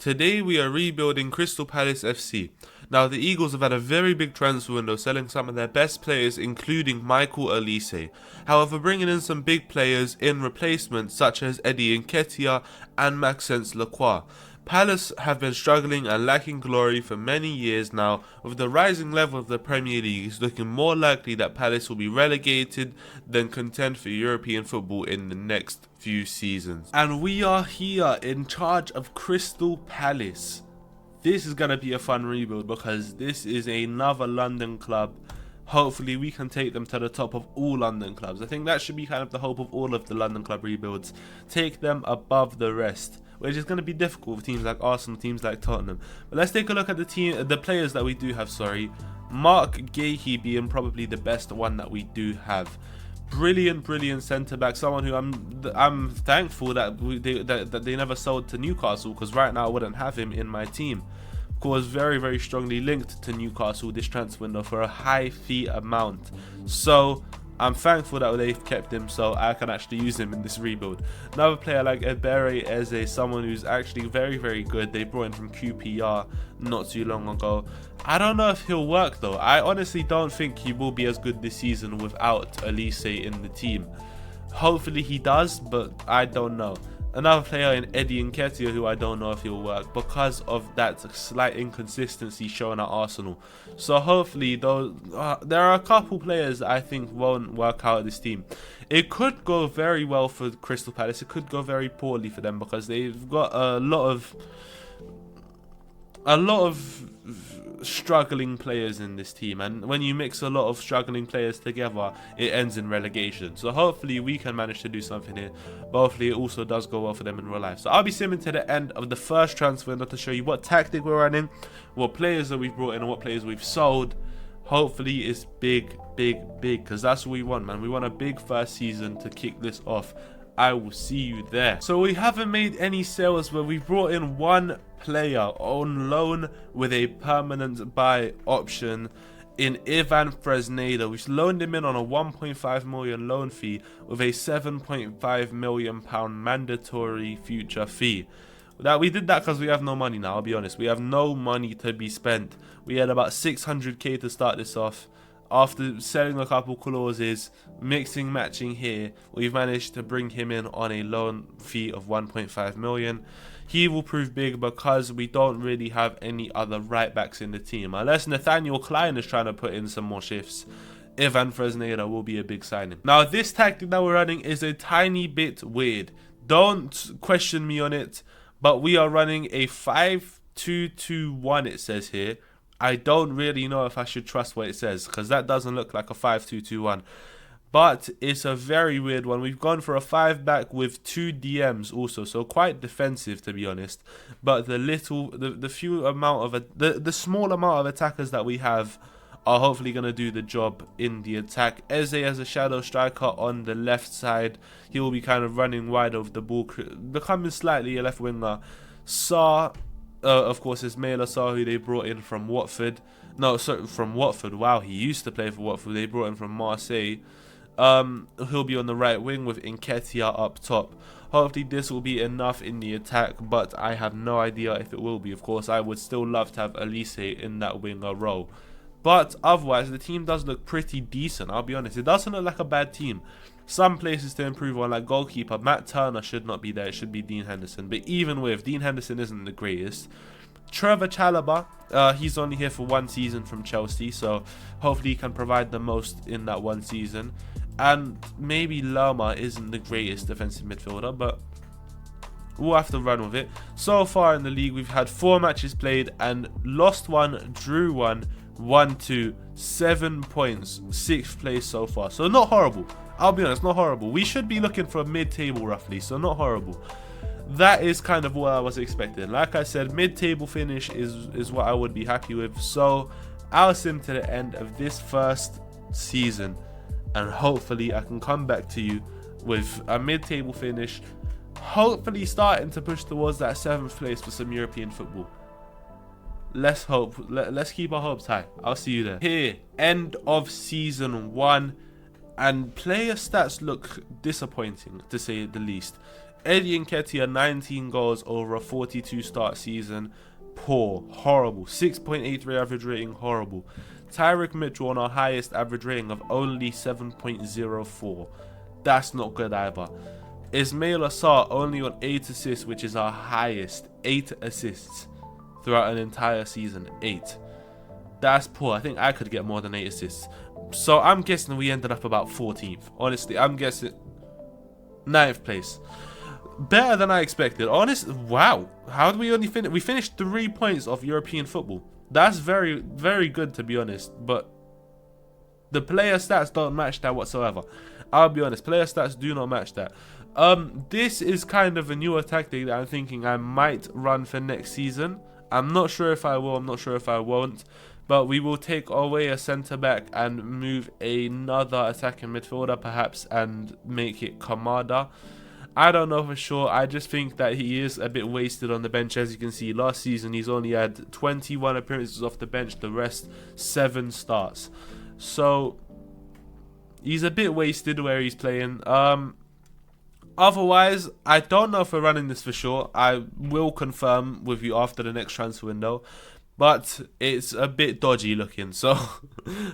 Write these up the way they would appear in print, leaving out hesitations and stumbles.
Today we are rebuilding Crystal Palace FC. Now the Eagles have had a very big transfer window, selling some of their best players including Michael Olise. However, bringing in some big players in replacement such as Eddie Nketiah and Maxence Lacroix. Palace have been struggling and lacking glory for many years now. With the rising level of the Premier League, it's looking more likely that Palace will be relegated than contend for European football in the next few seasons. And we are here in charge of Crystal Palace. This is going to be a fun rebuild because this is another London club. Hopefully we can take them to the top of all London clubs. I think that should be kind of the hope of all of the London club rebuilds. Take them above the rest, which is going to be difficult for teams like Arsenal, teams like Tottenham. But let's take a look at the players that we do have. Mark Guéhi being probably the best one that we do have. Brilliant centre back. Someone who I'm thankful that they never sold to Newcastle, because right now I wouldn't have him in my team. Of course, very strongly linked to Newcastle this transfer window for a high fee amount. So I'm thankful that they've kept him so I can actually use him in this rebuild. Another player like Ebere Eze, someone who's actually very good. They brought in from QPR not too long ago. I don't know if he'll work though. I honestly don't think he will be as good this season without Olise in the team. Hopefully he does, but I don't know. Another player in Eddie Nketiah, who I don't know if he'll work because of that slight inconsistency shown at Arsenal. So hopefully, though, there are a couple players that I think won't work out at this team. It could go very well for Crystal Palace. It could go very poorly for them because they've got a lot of struggling players in this team, and when you mix a lot of struggling players together, it ends in relegation. So hopefully we can manage to do something here, but hopefully it also does go well for them in real life. So I'll be simming to the end of the first transfer window to show you what tactic we're running, what players that we've brought in, and what players we've sold. Hopefully it's big, because that's what we want, man. We want a big first season to kick this off. I will see you there. So we haven't made any sales, but we brought in one player on loan with a permanent buy option in Ivan Fresneda. We've loaned him in on a 1.5 million loan fee with a 7.5 million pound mandatory future fee. We did that because we have no money now. I'll be honest, we have no money to be spent. We had about 600k to start this off. After selling a couple clauses, matching here, we've managed to bring him in on a loan fee of 1.5 million. He will prove big because we don't really have any other right backs in the team. Unless Nathaniel Klein is trying to put in some more shifts, Ivan Fresneda will be a big signing. Now, this tactic that we're running is a tiny bit weird. Don't question me on it, but we are running a 5-2-2-1, it says here. I don't really know if I should trust what it says, because that doesn't look like a 5-2-2-1. But it's a very weird one. We've gone for a 5-back with 2 DMs also, so quite defensive to be honest. But the small amount of attackers that we have are hopefully going to do the job in the attack. Eze as a shadow striker on the left side. He will be kind of running wide over the ball, becoming slightly a left winger. Sarr, of course, Ismaila Sarr, who they brought in from Watford. No, sorry, from Watford. Wow, he used to play for Watford. They brought him from Marseille. He'll be on the right wing with Nketiah up top. Hopefully this will be enough in the attack, but I have no idea if it will be. Of course, I would still love to have Olise in that winger role. But otherwise, the team does look pretty decent, I'll be honest. It doesn't look like a bad team. Some places to improve on, like goalkeeper. Matt Turner should not be there. It should be Dean Henderson. But even with, Dean Henderson isn't the greatest. Trevor Chalobah, he's only here for 1 season from Chelsea, so hopefully he can provide the most in that 1 season. And maybe Lerma isn't the greatest defensive midfielder, but we'll have to run with it. So far in the league, we've had 4 matches played and lost 1, drew 1, won 2, 7 points, 6th place so far. So not horrible. I'll be honest, not horrible. We should be looking for a mid-table roughly, so not horrible. That is kind of what I was expecting. Like I said, mid-table finish is what I would be happy with. So I'll sim to the end of this first season, and hopefully I can come back to you with a mid-table finish, hopefully starting to push towards that 7th place for some European football. Let's hope. Let's keep our hopes high. I'll see you there. Here, end of season 1, and player stats look disappointing to say the least. Eddie Nketiah, 19 goals over a 42 start season. Poor, horrible. 6.83 average rating, horrible. Tyrick Mitchell on our highest average rating of only 7.04. That's not good either. Ismail Assar only on 8 assists, which is our highest. 8 assists throughout an entire season. 8. That's poor. I think I could get more than 8 assists. So I'm guessing we ended up about 14th. Honestly, I'm guessing 9th place. Better than I expected. Wow. How did we only finish? We finished 3 points off European football. That's very, very good, to be honest. But the player stats don't match that whatsoever. I'll be honest. Player stats do not match that. This is kind of a newer tactic that I'm thinking I might run for next season. I'm not sure if I will. I'm not sure if I won't. But we will take away a centre-back and move another attacking midfielder, perhaps, and make it Kamada. I don't know for sure. I just think that he is a bit wasted on the bench. As you can see, last season he's only had 21 appearances off the bench, the rest 7 starts. So he's a bit wasted where he's playing. Otherwise, I don't know if we're running this for sure. I will confirm with you after the next transfer window. But it's a bit dodgy looking, so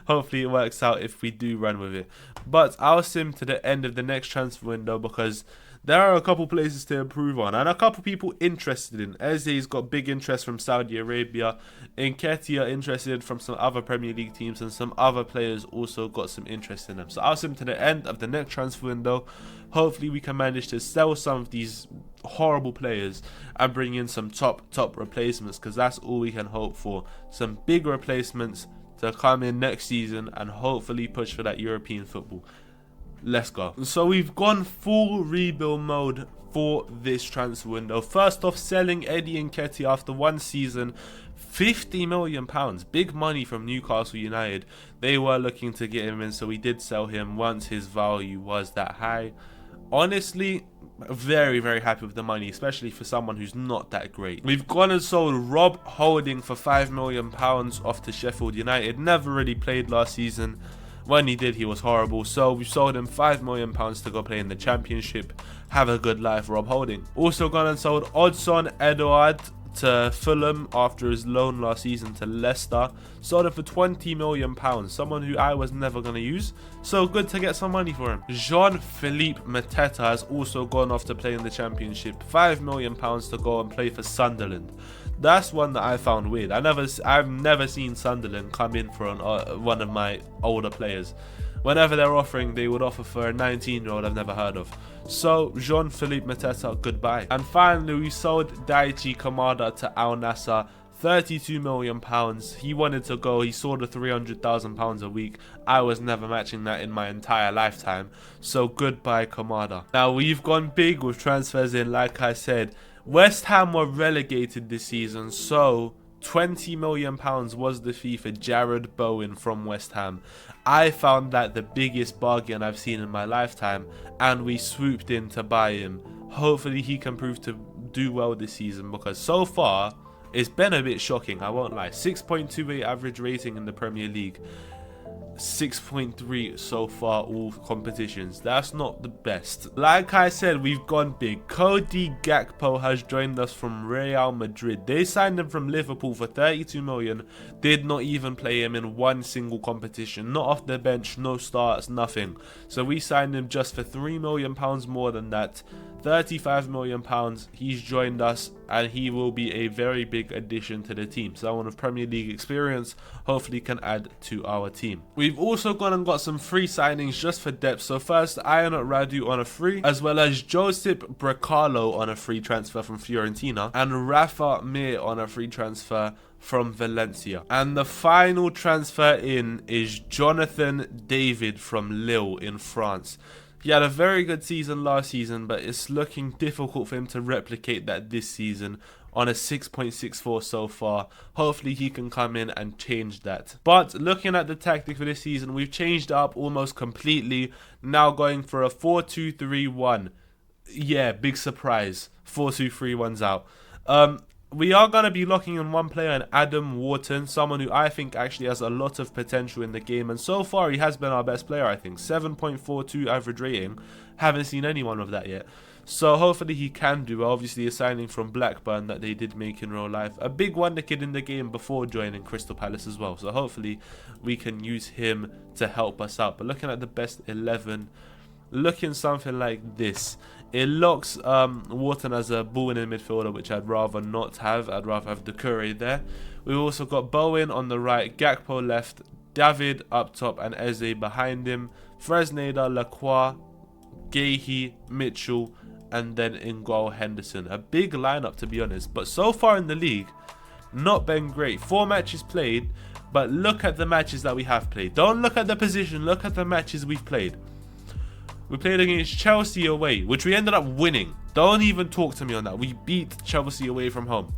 hopefully it works out if we do run with it. But I'll sim to the end of the next transfer window because there are a couple places to improve on and a couple people interested in. Eze's got big interest from Saudi Arabia. Nketiah interested from some other Premier League teams, and some other players also got some interest in them. So I'll sim to the end of the next transfer window. Hopefully we can manage to sell some of these horrible players and bring in some top replacements, because that's all we can hope for. Some big replacements to come in next season and hopefully push for that European football. Let's go. So we've gone full rebuild mode for this transfer window. First off, selling Eddie Nketiah after 1 season, £50 million, big money from Newcastle United. They were looking to get him in, so we did sell him once his value was that high. Honestly, very, very happy with the money, especially for someone who's not that great. We've gone and sold Rob Holding for £5 million off to Sheffield United. Never really played last season. When he did, he was horrible. So we sold him £5 million to go play in the Championship. Have a good life, Rob Holding. Also gone and sold Odson Edouard to Fulham after his loan last season to Leicester. Sold him for £20 million, someone who I was never going to use, so good to get some money for him. Jean-Philippe Mateta has also gone off to play in the Championship. £5 million to go and play for Sunderland. That's one that I found weird. I've never seen Sunderland come in for one of my older players. Whenever they're offering, they would offer for a 19-year-old I've never heard of. So, Jean-Philippe Mateta, goodbye. And finally, we sold Daichi Kamada to Al Nassr. £32 million. He wanted to go. He saw the £300,000 a week. I was never matching that in my entire lifetime. So, goodbye, Kamada. Now, we've gone big with transfers in, like I said. West Ham were relegated this season, so £20 million was the fee for Jared Bowen from West Ham. I found that the biggest bargain I've seen in my lifetime, and we swooped in to buy him. Hopefully he can prove to do well this season, because so far it's been a bit shocking, I won't lie. 6.28 average rating in the Premier League. 6.3 so far all competitions. That's not the best. Like I said, we've gone big. Cody Gakpo has joined us from Real Madrid. They signed him from Liverpool for 32 million. Did not even play him in one single competition. Not off the bench, no starts, nothing. So we signed him just for £3 million more than that. £35 million. He's joined us and he will be a very big addition to the team. Someone with Premier League experience hopefully can add to our team. We've also gone and got some free signings just for depth. So first, Ionut Radu on a free, as well as Josip Brecalo on a free transfer from Fiorentina, and Rafa Mir on a free transfer from Valencia. And the final transfer in is Jonathan David from Lille in France. He had a very good season last season, but it's looking difficult for him to replicate that this season on a 6.64 so far. Hopefully he can come in and change that. But looking at the tactic for this season, we've changed it up almost completely. Now going for a 4-2-3-1. Yeah, big surprise. 4-2-3-1's out. We are going to be locking in one player, in Adam Wharton, someone who I think actually has a lot of potential in the game. And so far, he has been our best player, I think. 7.42 average rating. Haven't seen anyone of that yet. So hopefully he can do. Obviously a signing from Blackburn that they did make in real life. A big wonder kid in the game before joining Crystal Palace as well. So hopefully we can use him to help us out. But looking at the best 11, looking something like this. It locks Wharton as a ball-winning midfielder, which I'd rather not have. I'd rather have Doucouré there. We've also got Bowen on the right, Gakpo left, David up top and Eze behind him. Fresneda, Lacroix, Gahey, Mitchell, and then in goal Henderson. A big lineup to be honest, but so far in the league not been great. 4 matches played, but look at the matches that we have played. Don't look at the position, look at the matches we've played. We played against Chelsea away, which we ended up winning. Don't even talk to me on that. We beat Chelsea away from home.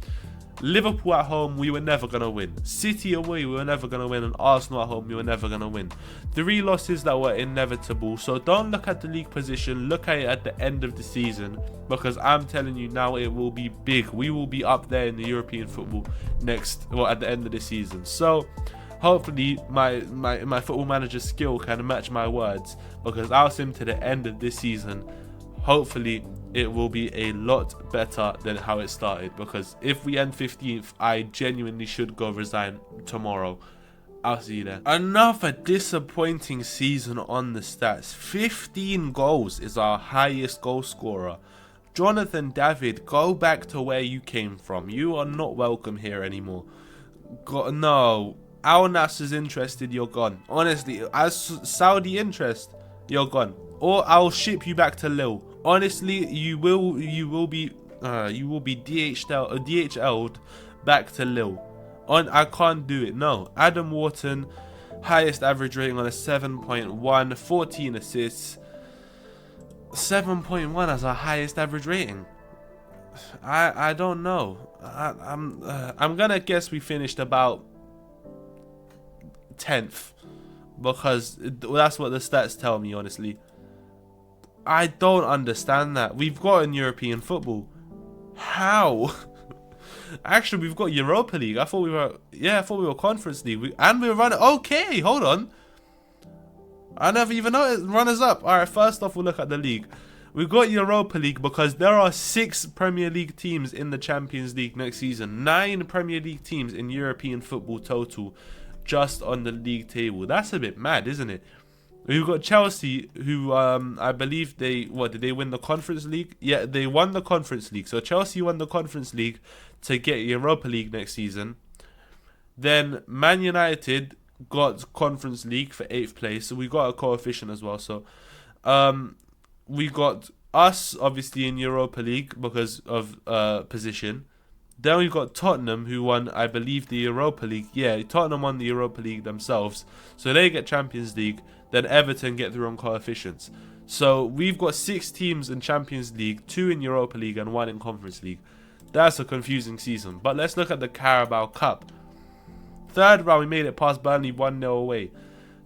Liverpool at home, we were never going to win. City away, we were never going to win. And Arsenal at home, we were never going to win. 3 losses that were inevitable. So don't look at the league position. Look at it at the end of the season. Because I'm telling you now, it will be big. We will be up there in the European football at the end of the season. So hopefully my football manager skill can match my words. Because I'll sim to the end of this season. Hopefully it will be a lot better than how it started, because if we end 15th, I genuinely should go resign tomorrow. I'll see you there. Another disappointing season on the stats. 15 goals is our highest goal scorer. Jonathan David, go back to where you came from. You are not welcome here anymore. No, Al Nassr's interested, you're gone. Honestly, as Saudi interest, you're gone. Or I'll ship you back to Lille. Honestly, you will be DHL'd back to Lille. I can't do it. No. Adam Wharton, highest average rating on a 7.1, 14 assists. 7.1 as our highest average rating. I don't know. I'm gonna guess we finished about 10th, because that's what the stats tell me, honestly. I don't understand that. We've got in European football. How? Actually, we've got Europa League. I thought we were Conference League. And we were running. Okay, hold on. I never even noticed. Runners up. Alright, first off, we'll look at the league. We've got Europa League because there are 6 Premier League teams in the Champions League next season. 9 Premier League teams in European football total, just on the league table. That's a bit mad, isn't it? We've got Chelsea, who I believe did they win the Conference League? Yeah, they won the Conference League. So Chelsea won the Conference League to get Europa League next season. Then Man United got Conference League for 8th place. So we got a coefficient as well. So we got us, obviously, in Europa League because of position. Then we've got Tottenham, who won, I believe, the Europa League. Yeah, Tottenham won the Europa League themselves. So they get Champions League. Then Everton get through on coefficients. So we've got 6 teams in Champions League, 2 in Europa League and 1 in Conference League. That's a confusing season. But let's look at the Carabao Cup. 3rd round, we made it past Burnley 1-0 away.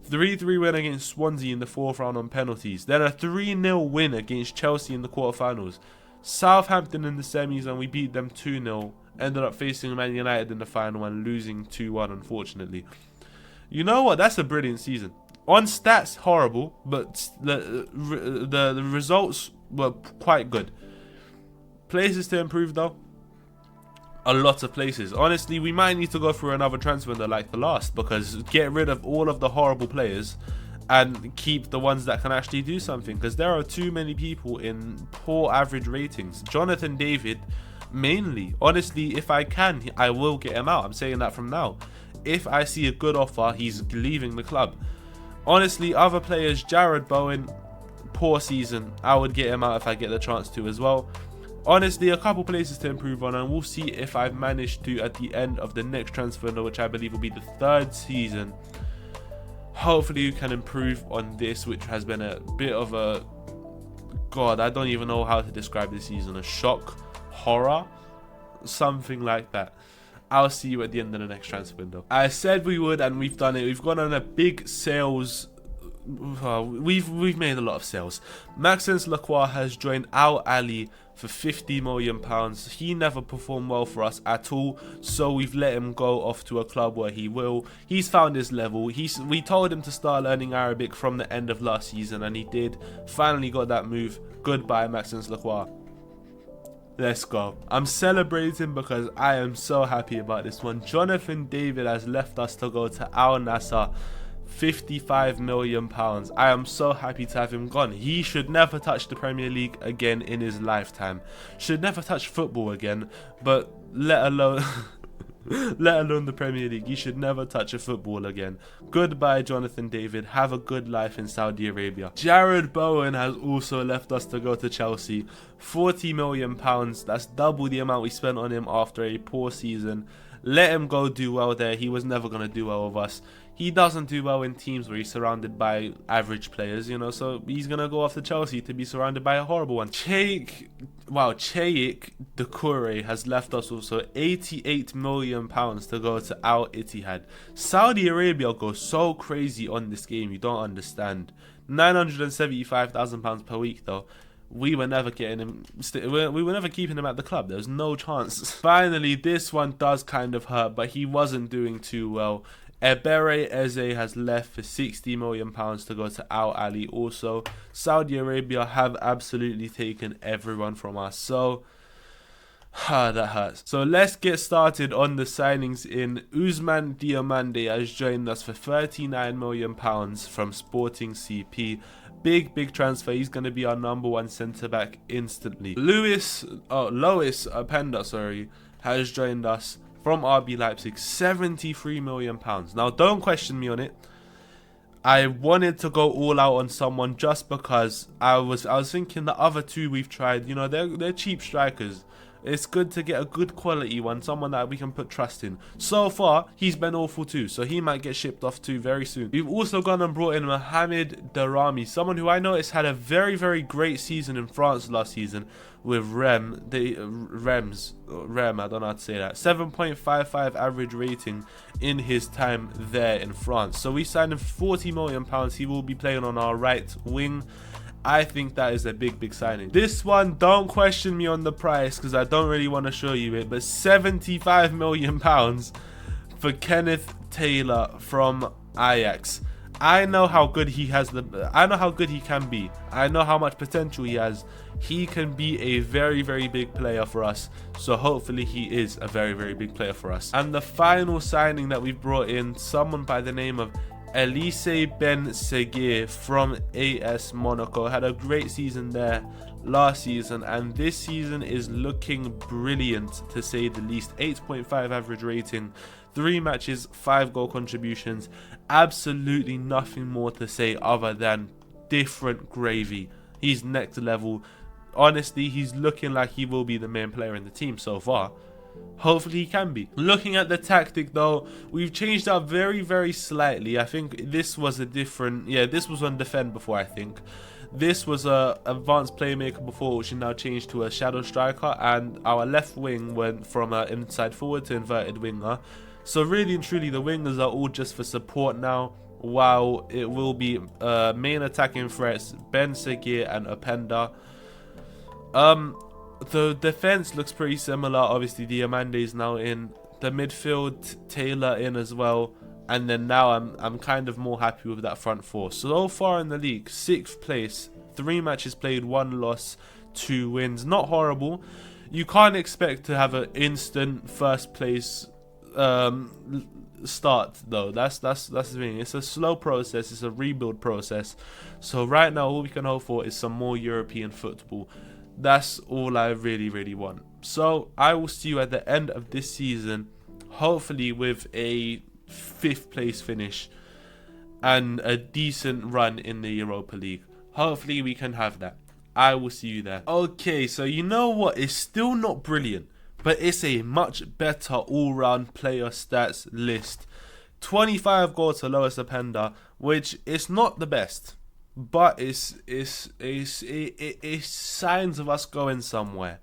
3-3 win against Swansea in the 4th round on penalties. Then a 3-0 win against Chelsea in the quarterfinals. Southampton in the semis, and we beat them 2-0. Ended up facing Man United in the final and losing 2-1, unfortunately. You know what? That's a brilliant season. On stats, horrible, but the results were quite good. Places to improve, though? A lot of places. Honestly, we might need to go through another transfer window like the last, because get rid of all of the horrible players and keep the ones that can actually do something, because there are too many people in poor average ratings. Jonathan David, mainly. Honestly, if I can, I will get him out. I'm saying that from now. If I see a good offer, he's leaving the club. Honestly, other players, Jared Bowen, poor season. I would get him out if I get the chance to as well. Honestly, a couple places to improve on, and we'll see if I've managed to at the end of the next transfer window, which I believe will be the 3rd season. Hopefully you can improve on this, which has been a bit of a... God, I don't even know how to describe this season. A shock, horror, something like that. I'll see you at the end of the next transfer window. I said we would, and we've done it. We've gone on a big sales. We've made a lot of sales. Maxence Lacroix has joined Al Ali for £50 million. He never performed well for us at all, so we've let him go off to a club where he will. He's found his level. We told him to start learning Arabic from the end of last season, and he did. Finally got that move. Goodbye, Maxence Lacroix. Let's go. I'm celebrating because I am so happy about this one. Jonathan David has left us to go to Al Nassr. £55 million. I am so happy to have him gone. He should never touch the Premier League again in his lifetime. Should never touch football again, but let alone the Premier League. He should never touch a football again. Goodbye, Jonathan David. Have a good life in Saudi Arabia. Jared Bowen has also left us to go to Chelsea. £40 million. That's double the amount we spent on him after a poor season. Let him go do well there. He was never going to do well with us. He doesn't do well in teams where he's surrounded by average players, you know, so he's going to go off to Chelsea to be surrounded by a horrible one. Cheick Doucouré has left us also £88 million to go to Al Ittihad. Saudi Arabia goes so crazy on this game, you don't understand. £975,000 per week though. We were never getting him. We were never keeping him at the club. There was no chance. Finally, this one does kind of hurt, but he wasn't doing too well. Ebere Eze has left for £60 million to go to Al Ali. Also, Saudi Arabia have absolutely taken everyone from us. So, that hurts. So let's get started on the signings in. Ousmane Diomande has joined us for £39 million from Sporting CP. Big transfer. He's going to be our #1 centre back instantly. Lois Openda, has joined us from RB Leipzig. £73 million. Now, don't question me on it. I wanted to go all out on someone just because I was thinking the other two we've tried, you know, they're cheap strikers. It's good to get a good quality one, someone that we can put trust in. So far, he's been awful too, so he might get shipped off too very soon. We've also gone and brought in Mohamed Darami, someone who I noticed had a very great season in France last season with Rem, I don't know how to say that. 7.55 average rating in his time there in France. So we signed him for £40 million. He will be playing on our right wing. I think that is a big signing. This one, don't question me on the price because I don't really want to show you it, but £75 million for Kenneth Taylor from Ajax. I know how good he I know how good he can be. I know how much potential he has. He can be a very big player for us. So hopefully he is a very big player for us. And the final signing that we've brought in, someone by the name of Elise Ben Seguir from AS Monaco. Had a great season there last season, and this season is looking brilliant to say the least. 8.5 average rating, 3 matches, 5 goal contributions. Absolutely nothing more to say other than different gravy. He's next level. Honestly, he's looking like he will be the main player in the team so far. Hopefully he can be. Looking at the tactic though, we've changed up very slightly. I think this was a different, this was on defend before. I think this was a advanced playmaker before, which is now changed to a shadow striker, and our left wing went from an inside forward to inverted winger. So really and truly the wingers are all just for support now, while it will be main attacking threats Ben Seguir and Openda. The defense looks pretty similar. Obviously, Diomande is now in the midfield, Taylor in as well, and then now I'm kind of more happy with that front four. So far in the league, 6th place, 3 matches played, 1 loss, 2 wins. Not horrible. You can't expect to have an instant first place start though. That's the thing. It's a slow process. It's a rebuild process. So right now, all we can hope for is some more European football. That's all I really want. So I will see you at the end of this season, hopefully with a 5th place finish and a decent run in the Europa League. Hopefully we can have that. I will see you there. Okay, so you know what? It's still not brilliant, but it's a much better all-round player stats list. 25 goals to Lois Openda, which is not the best. But it's signs of us going somewhere.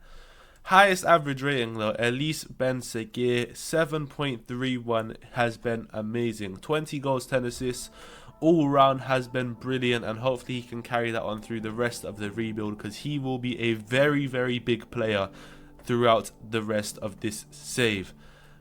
Highest average rating though, Elise Ben Seguir, 7.31, has been amazing. 20 goals, 10 assists. all round has been brilliant, and hopefully he can carry that on through the rest of the rebuild, because he will be a very, very big player throughout the rest of this save.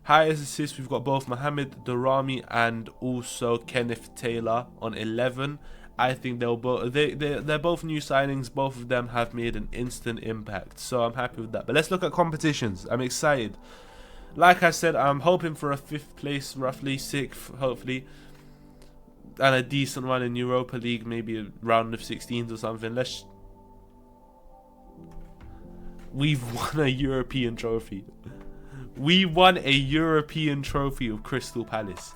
Highest assists, we've got both Mohamed Darami and also Kenneth Taylor on 11. I think they're both new signings. Both of them have made an instant impact, so I'm happy with that. But let's look at competitions. I'm excited. Like I said, I'm hoping for a 5th place, roughly 6th, hopefully, and a decent run in Europa League, maybe a round of 16s or something. We've won a European trophy. We won a European trophy with Crystal Palace.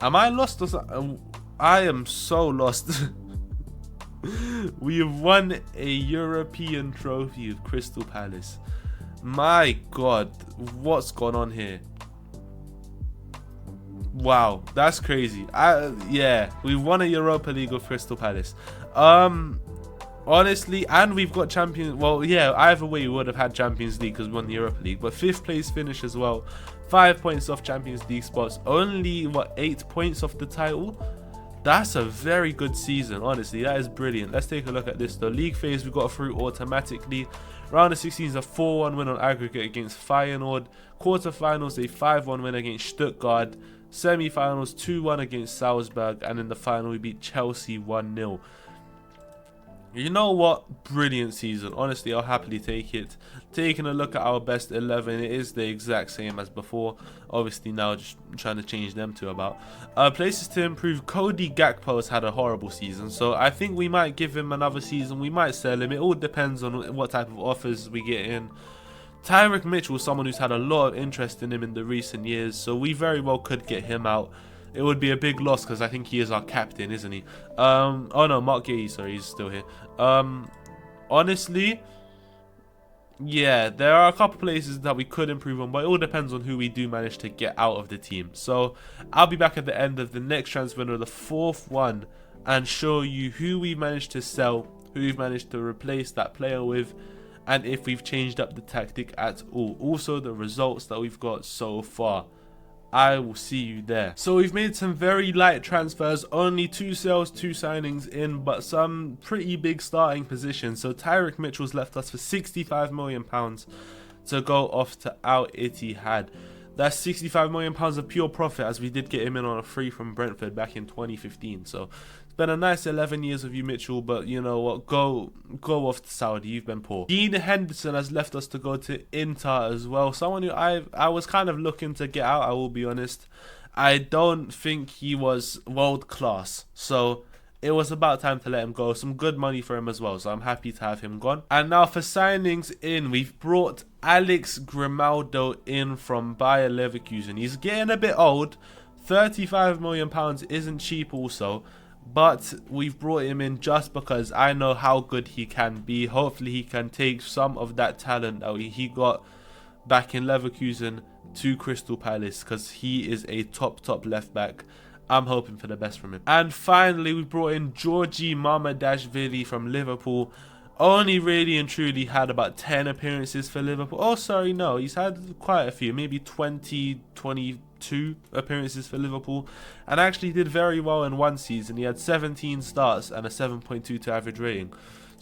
Am I lost or something? I am so lost. We have won a European trophy with Crystal Palace. My God, what's going on here? Wow, that's crazy. Yeah, we won a Europa League with Crystal Palace. Honestly, and we've got Champions. Well, yeah, either way we would have had Champions League because we won the Europa League. But 5th place finish as well. 5 points off Champions League spots. Only, what, 8 points off the title? That's a very good season, honestly. That is brilliant. Let's take a look at this. The league phase we got through automatically. Round of 16 is a 4-1 win on aggregate against Feyenoord. Quarterfinals, a 5-1 win against Stuttgart. Semi-finals, 2-1 against Salzburg. And in the final, we beat Chelsea 1-0. You know what? Brilliant season. Honestly, I'll happily take it. Taking a look at our best 11, it is the exact same as before. Obviously, now just trying to change them to about. Places to improve. Cody Gakpo has had a horrible season, so I think we might give him another season. We might sell him. It all depends on what type of offers we get in. Tyrick Mitchell is someone who's had a lot of interest in him in the recent years, so we very well could get him out. It would be a big loss because I think he is our captain, isn't he? Oh no, Mark Gay, sorry, he's still here. Honestly, yeah, there are a couple places that we could improve on, but it all depends on who we do manage to get out of the team. So I'll be back at the end of the next transfer window, the 4th one, and show you who we managed to sell, who we've managed to replace that player with, and if we've changed up the tactic at all. Also, the results that we've got so far. I will see you there. So we've made some very light transfers, only 2 sales, 2 signings in, but some pretty big starting positions. So Tyrick Mitchell's left us for £65 million to go off to Al Ittihad. That's £65 million of pure profit, as we did get him in on a free from Brentford back in 2015. So it's been a nice 11 years of you, Mitchell, but you know what, go off to Saudi. You've been poor. Dean Henderson has left us to go to Inter as well. Someone who I was kind of looking to get out, I will be honest. I don't think he was world class, so it was about time to let him go. Some good money for him as well, so I'm happy to have him gone. And now for signings in, we've brought Alex Grimaldo in from Bayer Leverkusen. He's getting a bit old. £35 million isn't cheap also, but we've brought him in just because I know how good he can be. Hopefully he can take some of that talent that he got back in Leverkusen to Crystal Palace, because he is a top left back. I'm hoping for the best from him. And finally, we brought in Georgi Mamadashvili from Liverpool. Only really and truly had about 10 appearances for Liverpool. Oh, sorry, no. He's had quite a few. Maybe 20, 22 appearances for Liverpool. And actually did very well in one season. He had 17 starts and a 7.22 average rating.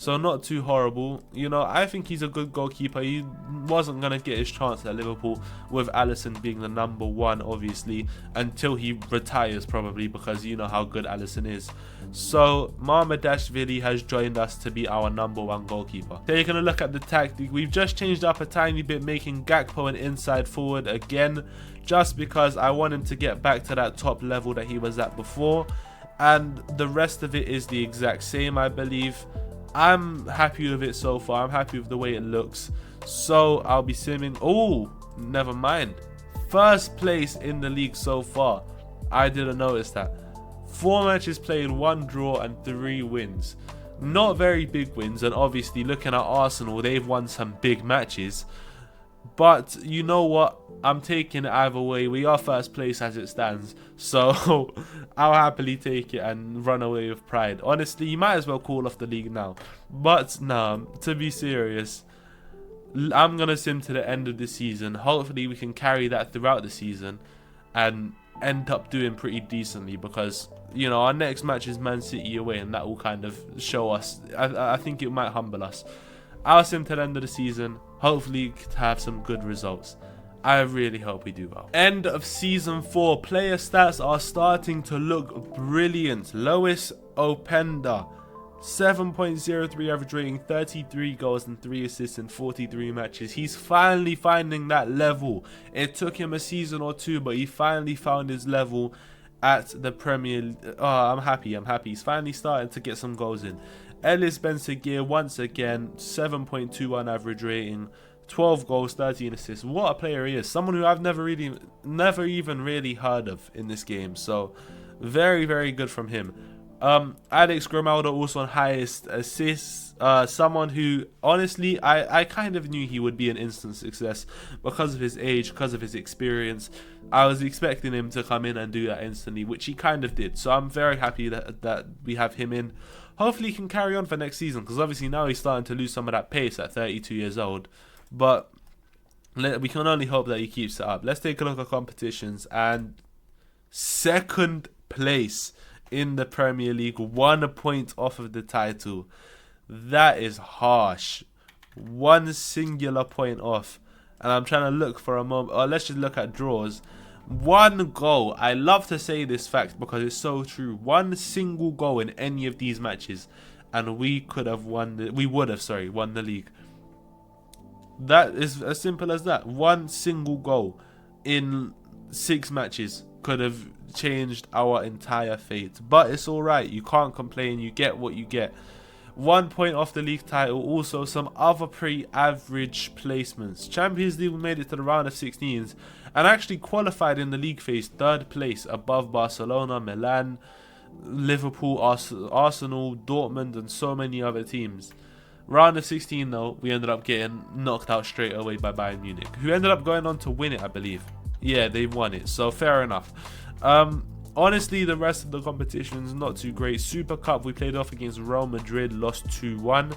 So not too horrible. You know, I think he's a good goalkeeper. He wasn't going to get his chance at Liverpool with Alisson being the #1, obviously, until he retires probably, because you know how good Alisson is. So Mamadashvili has joined us to be our #1 goalkeeper. Taking a look at the tactic, we've just changed up a tiny bit, making Gakpo an inside forward again, just because I want him to get back to that top level that he was at before. And the rest of it is the exact same, I believe. I'm happy with it so far. I'm happy with the way it looks. So I'll be simming. Oh, never mind. First place in the league so far. I didn't notice that. 4 matches played, 1 draw and 3 wins. Not very big wins. And obviously looking at Arsenal, they've won some big matches. But you know what? I'm taking it either way. We are first place as it stands. So I'll happily take it and run away with pride. Honestly, you might as well call off the league now. But no, to be serious, I'm going to sim to the end of the season. Hopefully we can carry that throughout the season and end up doing pretty decently, because, you know, our next match is Man City away, and that will kind of show us. I think it might humble us. I'll sim to the end of the season. Hopefully to have some good results. I really hope we do well. End of season 4. Player stats are starting to look brilliant. Lois Openda, 7.03 average rating, 33 goals and 3 assists in 43 matches. He's finally finding that level. It took him a season or two, but he finally found his level at the Premier League. Oh, I'm happy. He's finally starting to get some goals in. Ellis Ben-Seguir, once again, 7.21 average rating, 12 goals, 13 assists. What a player he is. Someone who I've never even really heard of in this game. So, very, very good from him. Alex Grimaldo also on highest assists. Someone who, honestly, I kind of knew he would be an instant success because of his age, because of his experience. I was expecting him to come in and do that instantly, which he kind of did. So I'm very happy that we have him in. Hopefully he can carry on for next season, because obviously now he's starting to lose some of that pace at 32 years old. But we can only hope that he keeps it up. Let's take a look at competitions. And second place in the Premier League, 1 point off of the title. That is harsh. 1 singular point off. And I'm trying to look for a moment. Or let's just look at draws. 1 goal. I love to say this fact because it's so true. 1 single goal in any of these matches, and we could have won. We would have, won the league. That is as simple as that. 1 single goal in 6 matches could have changed our entire fate. But it's alright. You can't complain. You get what you get. 1 point off the league title. Also some other pretty average placements. Champions League, we made it to the round of 16s and actually qualified in the league phase 3rd place, above Barcelona, Milan, Liverpool, Arsenal, Dortmund and so many other teams. Round of 16 though, we ended up getting knocked out straight away by Bayern Munich, who ended up going on to win it, I believe. Yeah, they won it, so fair enough. Honestly, the rest of the competition's not too great. Super Cup, we played off against Real Madrid, lost 2-1.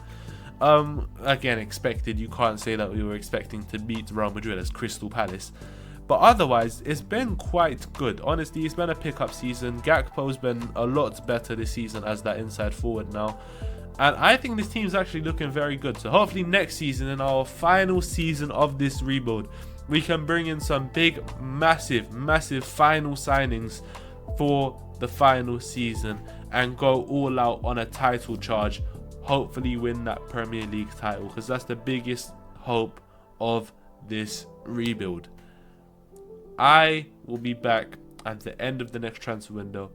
Again, expected. You can't say that we were expecting to beat Real Madrid as Crystal Palace. But otherwise, it's been quite good. Honestly, it's been a pickup season. Gakpo's been a lot better this season as that inside forward now. And I think this team's actually looking very good. So hopefully next season, in our final season of this rebuild, we can bring in some big, massive final signings for the final season and go all out on a title charge. Hopefully win that Premier League title, because that's the biggest hope of this rebuild. I will be back at the end of the next transfer window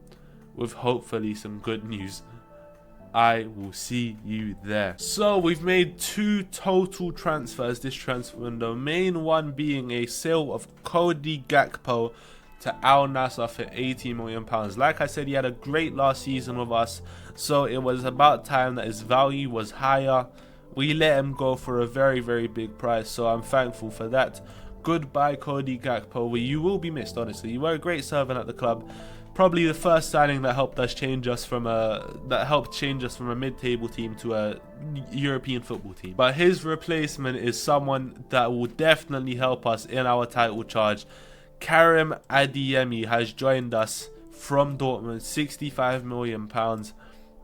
with hopefully some good news. I will see you there. So we've made 2 total transfers this transfer window. Main one being a sale of Cody Gakpo to Al Nassr for £80 million. Like I said, he had a great last season with us, so it was about time that his value was higher. We let him go for a very, very big price, so I'm thankful for that. Goodbye, Cody Gakpo. You will be missed, honestly. You were a great servant at the club. Probably the first signing that helped change us from a mid-table team to a European football team. But his replacement is someone that will definitely help us in our title charge. Karim Adeyemi has joined us from Dortmund, £65 million.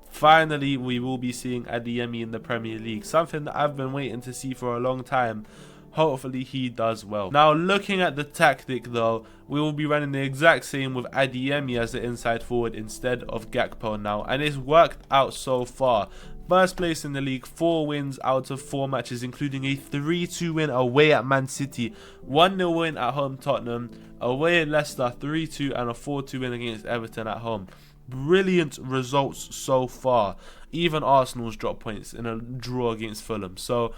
Finally, we will be seeing Adeyemi in the Premier League, something that I've been waiting to see for a long time. Hopefully he does well. Now, looking at the tactic though, we will be running the exact same with Adeyemi as the inside forward instead of Gakpo now, and it's worked out so far. First place in the league, 4 wins out of 4 matches, including a 3-2 win away at Man City, 1-0 win at home Tottenham, away at Leicester 3-2, and a 4-2 win against Everton at home. Brilliant results so far. Even Arsenal's dropped points in a draw against Fulham. So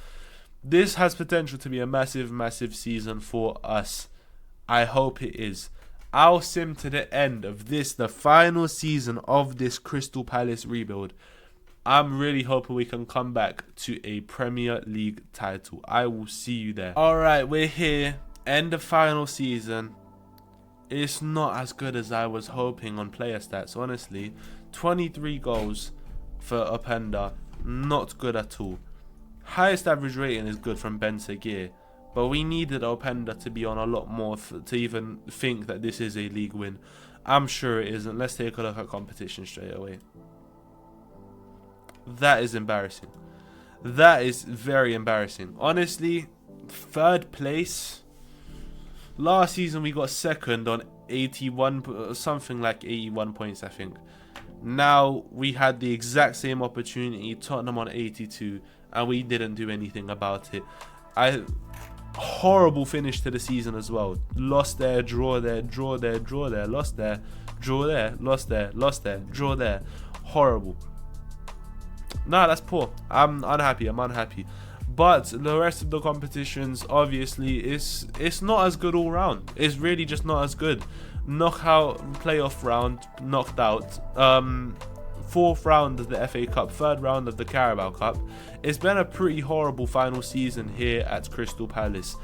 this has potential to be a massive season for us. I hope it is. I'll sim to the end of this, the final season of this Crystal Palace rebuild. I'm really hoping we can come back to a Premier League title. I will see you there. Alright, we're here. End of final season. It's not as good as I was hoping on player stats, honestly. 23 goals for Openda. Not good at all. Highest average rating is good from Ben Seguir, but we needed Openda to be on a lot more to even think that this is a league win. I'm sure it isn't. Let's take a look at competition straight away. That is embarrassing. That is very embarrassing. Honestly, third place. Last season we got second on 81, something like 81 points, I think. Now we had the exact same opportunity, Tottenham on 82, and we didn't do anything about it. Horrible finish to the season as well. Lost there, draw there, draw there, draw there, lost there, draw there, lost there, lost there, draw there. Horrible. Nah, that's poor. I'm unhappy. But the rest of the competitions, obviously, it's not as good all round. It's really just not as good. Knockout, playoff round, knocked out. Fourth round of the FA Cup, third round of the Carabao Cup. It's been a pretty horrible final season here at Crystal Palace.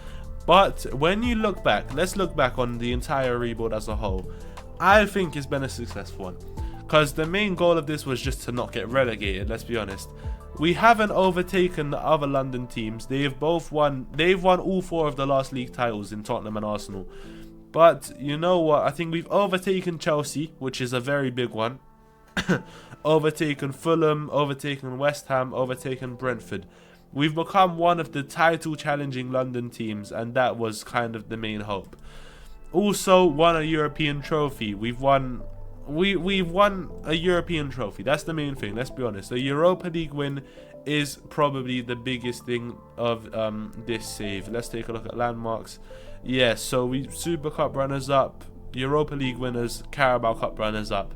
But when you look back, let's look back on the entire rebuild as a whole. I think it's been a successful one. Because the main goal of this was just to not get relegated, let's be honest. We haven't overtaken the other London teams. They've won all 4 of the last league titles in Tottenham and Arsenal. But you know what? I think we've overtaken Chelsea, which is a very big one. Overtaken Fulham, overtaken West Ham, overtaken Brentford. We've become one of the title challenging London teams, and that was kind of the main hope. Also won a European trophy. We've won a European trophy. That's the main thing, let's be honest. The Europa League win is probably the biggest thing of this save. Let's take a look at landmarks. Yes, so we Super Cup runners up, Europa League winners, Carabao Cup runners up.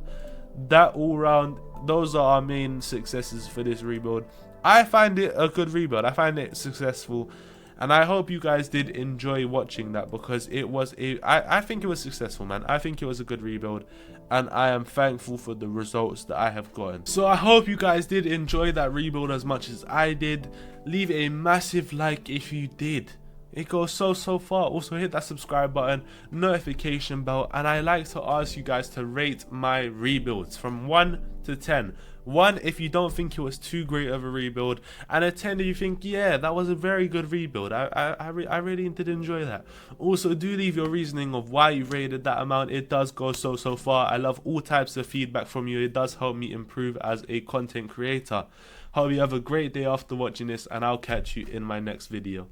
That all round, those are our main successes for this rebuild. I find it a good rebuild. I find it successful. And I hope you guys did enjoy watching that, because it was I think it was successful, man. I think it was a good rebuild, and I am thankful for the results that I have gotten. So I hope you guys did enjoy that rebuild as much as I did. Leave a massive like if you did. It goes so far. Also hit that subscribe button, notification bell, and I like to ask you guys to rate my rebuilds from 1 to 10. 1 if you don't think it was too great of a rebuild, and a 10 if you think, yeah, that was a very good rebuild. I really did enjoy that. Also, do leave your reasoning of why you rated that amount. It does go so far. I love all types of feedback from you. It does help me improve as a content creator. Hope you have a great day after watching this, and I'll catch you in my next video.